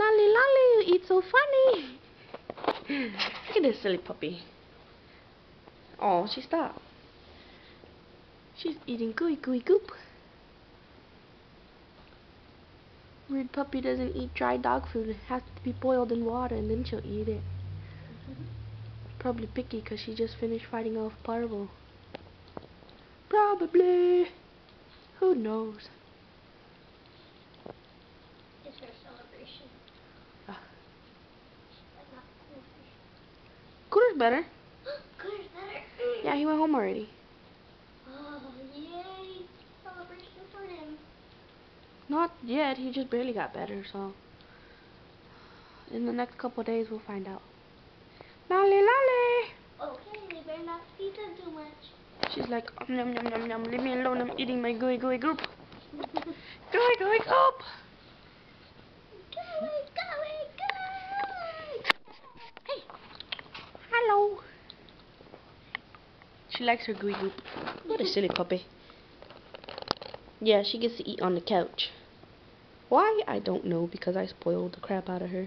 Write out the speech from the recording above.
Nolly Lolly, you eat so funny. Look at this silly puppy. Oh, she stopped. She's eating gooey gooey goop. Weird puppy doesn't eat dry dog food. It has to be boiled in water and then she'll eat it. Probably picky because she just finished fighting off Parvo. Probably. Who knows? It's her celebration. Cooler's better. Cooler's better. Yeah, he went home already. Oh, yay. Celebration for him. Not yet, he just barely got better, so in the next couple of days we'll find out. Lolly Lolly! Okay, they better not feed them too much. She's like, yum yum yum yum, leave me alone, I'm eating my gooey gooey goop. Gooey gooey goop! Gooey, gooey, gooey! Hey! Hello! She likes her gooey goop. What a silly puppy. Yeah, she gets to eat on the couch. Why? I don't know, because I spoiled the crap out of her.